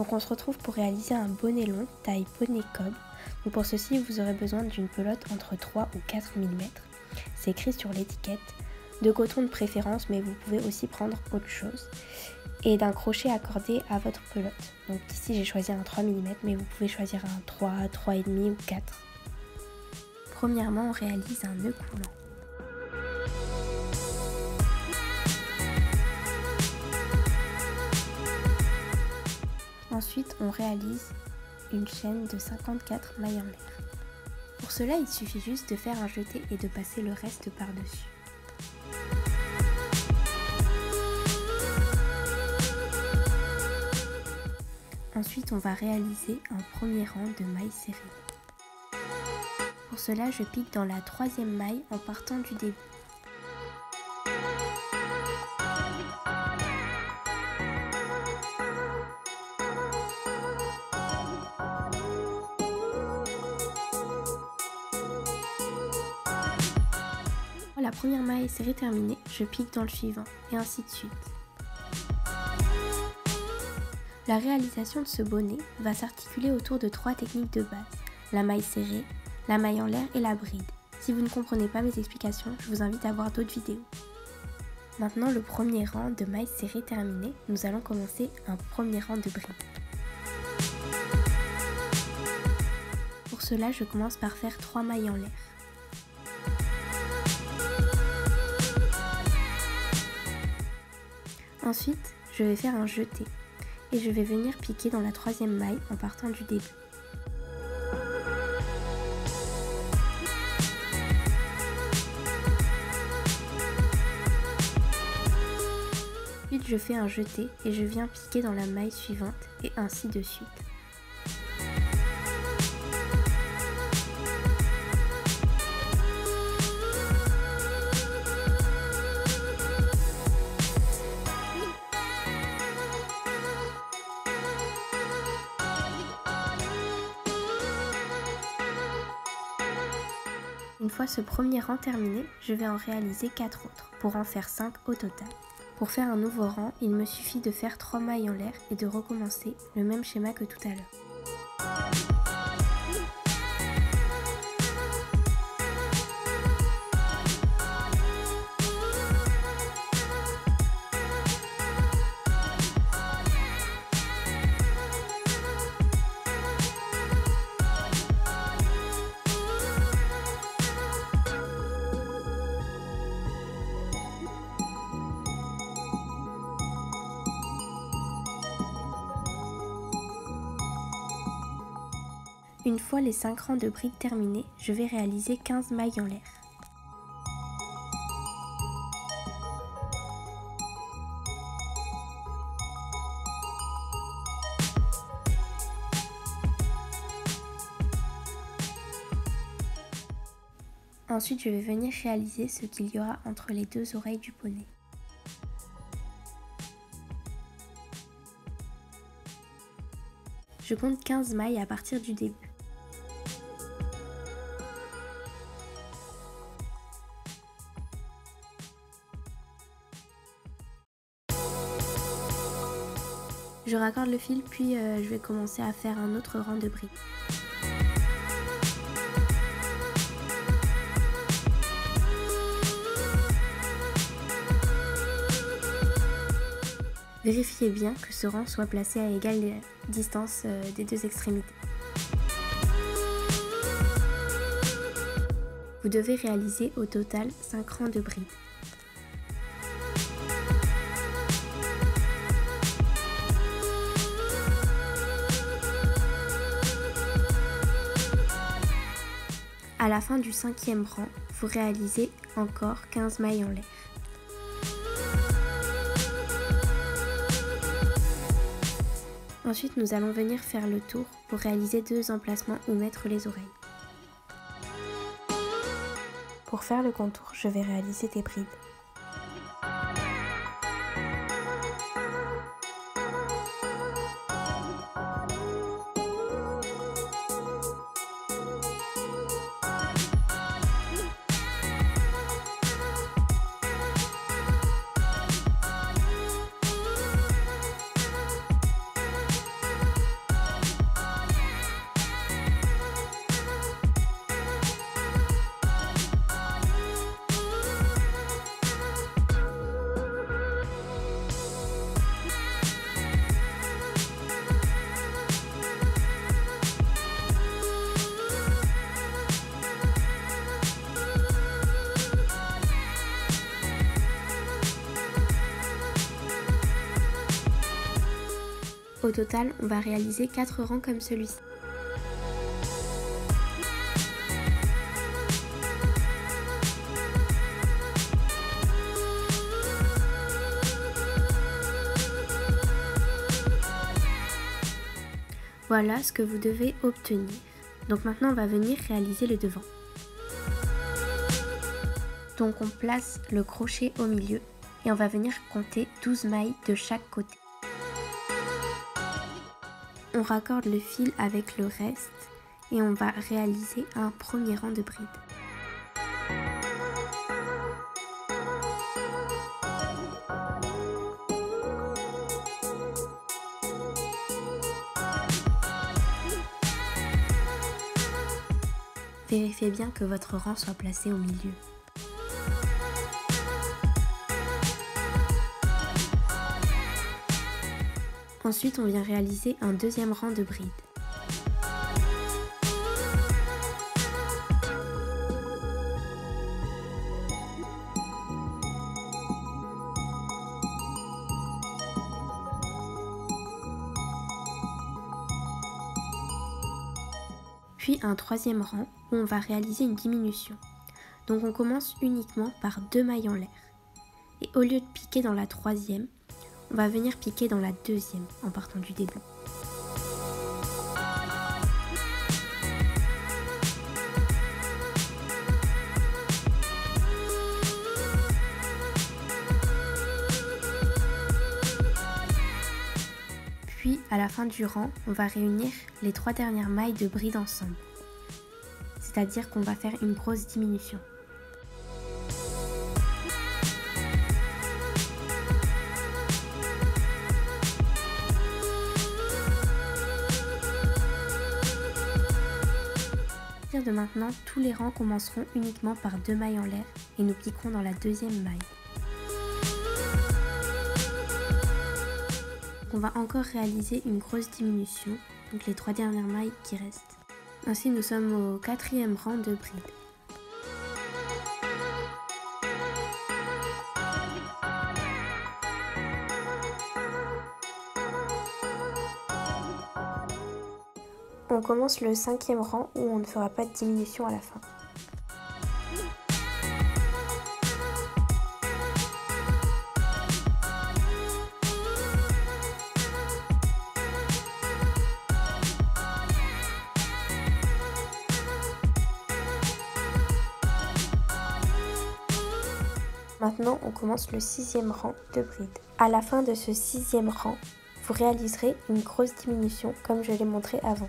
Donc on se retrouve pour réaliser un bonnet long taille poney cob. Donc pour ceci vous aurez besoin d'une pelote entre 3 ou 4 mm. C'est écrit sur l'étiquette. De coton de préférence, mais vous pouvez aussi prendre autre chose. Et d'un crochet accordé à votre pelote. Donc ici j'ai choisi un 3 mm, mais vous pouvez choisir un 3, 3,5 ou 4. Premièrement, on réalise un nœud coulant. Ensuite, on réalise une chaîne de 54 mailles en l'air. Pour cela, il suffit juste de faire un jeté et de passer le reste par-dessus. Ensuite, on va réaliser un premier rang de mailles serrées. Pour cela, je pique dans la 3e maille en partant du début. La première maille serrée terminée, je pique dans le suivant et ainsi de suite. La réalisation de ce bonnet va s'articuler autour de 3 techniques de base, la maille serrée, la maille en l'air et la bride. Si vous ne comprenez pas mes explications, je vous invite à voir d'autres vidéos. Maintenant, le premier rang de mailles serrées terminé, nous allons commencer un premier rang de bride. Pour cela, je commence par faire 3 mailles en l'air. Ensuite, je vais faire un jeté et je vais venir piquer dans la 3e maille en partant du début. Ensuite, je fais un jeté et je viens piquer dans la maille suivante et ainsi de suite. Une fois ce premier rang terminé, je vais en réaliser 4 autres, pour en faire 5 au total. Pour faire un nouveau rang, il me suffit de faire 3 mailles en l'air et de recommencer le même schéma que tout à l'heure. Une fois les 5 rangs de brides terminés, je vais réaliser 15 mailles en l'air. Ensuite, je vais venir réaliser ce qu'il y aura entre les 2 oreilles du poney. Je compte 15 mailles à partir du début. Je raccorde le fil puis je vais commencer à faire un autre rang de brides. Vérifiez bien que ce rang soit placé à égale distance des 2 extrémités. Vous devez réaliser au total 5 rangs de brides. À la fin du 5e rang, vous réalisez encore 15 mailles en l'air. Ensuite, nous allons venir faire le tour pour réaliser 2 emplacements où mettre les oreilles. Pour faire le contour, je vais réaliser des brides. Au total, on va réaliser 4 rangs comme celui-ci. Voilà ce que vous devez obtenir. Donc maintenant on va venir réaliser le devant. Donc on place le crochet au milieu et on va venir compter 12 mailles de chaque côté. On raccorde le fil avec le reste et on va réaliser un premier rang de brides. Vérifiez bien que votre rang soit placé au milieu. Ensuite, on vient réaliser un deuxième rang de brides. Puis un troisième rang où on va réaliser une diminution. Donc on commence uniquement par 2 mailles en l'air. Et au lieu de piquer dans la troisième, on va venir piquer dans la deuxième en partant du début. Puis à la fin du rang, on va réunir les 3 dernières mailles de bride ensemble. C'est-à-dire qu'on va faire une grosse diminution. À partir de maintenant, tous les rangs commenceront uniquement par 2 mailles en l'air et nous piquerons dans la deuxième maille. On va encore réaliser une grosse diminution, donc les 3 dernières mailles qui restent. Ainsi, nous sommes au 4e rang de bride. On commence le 5e rang où on ne fera pas de diminution à la fin. Maintenant, on commence le 6e rang de bride. À la fin de ce 6e rang, vous réaliserez une grosse diminution comme je l'ai montré avant.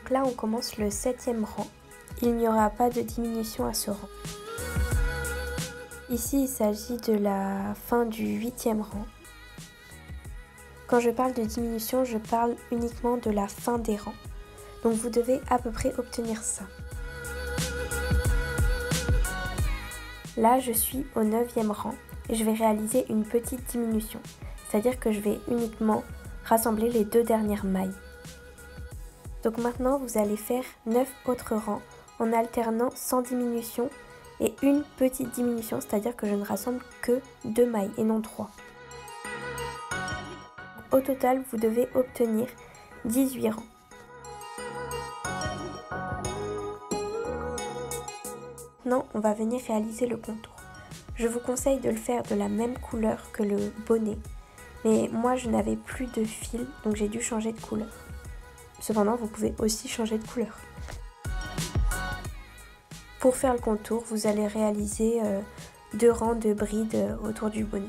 Donc là, on commence le 7e rang. Il n'y aura pas de diminution à ce rang. Ici, il s'agit de la fin du 8e rang. Quand je parle de diminution, je parle uniquement de la fin des rangs. Donc vous devez à peu près obtenir ça. Là, je suis au 9e rang et je vais réaliser une petite diminution. C'est-à-dire que je vais uniquement rassembler les 2 dernières mailles. Donc maintenant, vous allez faire 9 autres rangs en alternant sans diminution et une petite diminution, c'est-à-dire que je ne rassemble que 2 mailles et non 3. Au total, vous devez obtenir 18 rangs. Maintenant, on va venir réaliser le contour. Je vous conseille de le faire de la même couleur que le bonnet, mais moi je n'avais plus de fil, donc j'ai dû changer de couleur. Cependant, vous pouvez aussi changer de couleur. Pour faire le contour, vous allez réaliser 2 rangs de brides autour du bonnet.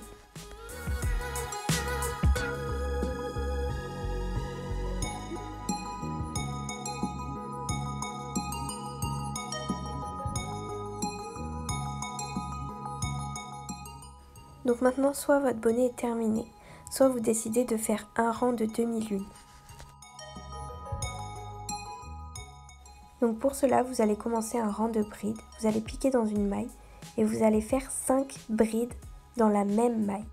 Donc maintenant, soit votre bonnet est terminé, soit vous décidez de faire un rang de demi-lune. Donc pour cela, vous allez commencer un rang de brides, vous allez piquer dans une maille et vous allez faire 5 brides dans la même maille.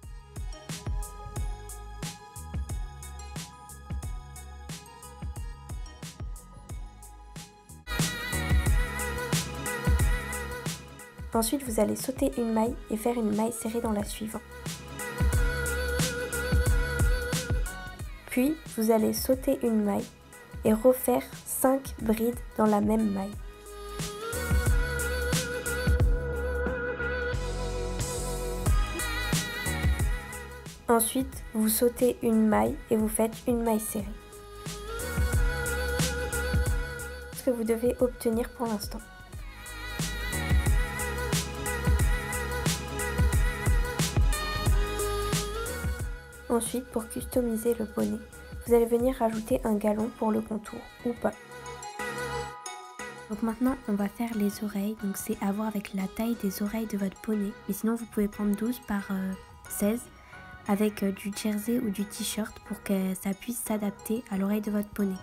Ensuite, vous allez sauter une maille et faire une maille serrée dans la suivante. Puis, vous allez sauter une maille et refaire 5 brides dans la même maille. Ensuite, vous sautez une maille et vous faites une maille serrée. Ce que vous devez obtenir pour l'instant. Ensuite, pour customiser le bonnet, vous allez venir rajouter un galon pour le contour ou pas. Donc maintenant, on va faire les oreilles. Donc c'est à voir avec la taille des oreilles de votre bonnet. Mais sinon, vous pouvez prendre 12 par 16 avec du jersey ou du t-shirt pour que ça puisse s'adapter à l'oreille de votre bonnet.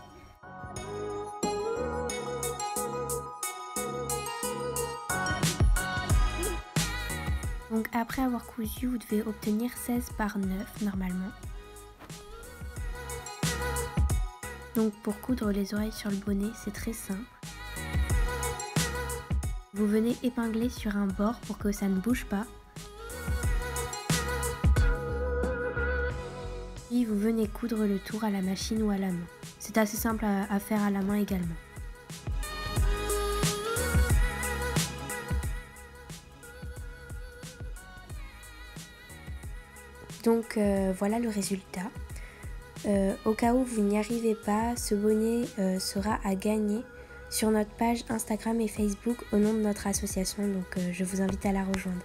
Donc après avoir cousu, vous devez obtenir 16 par 9 normalement. Donc pour coudre les oreilles sur le bonnet, c'est très simple. Vous venez épingler sur un bord pour que ça ne bouge pas. Puis vous venez coudre le tour à la machine ou à la main. C'est assez simple à faire à la main également. Donc voilà le résultat. Au cas où vous n'y arrivez pas, ce bonnet sera à gagner sur notre page Instagram et Facebook au nom de notre association. Donc je vous invite à la rejoindre.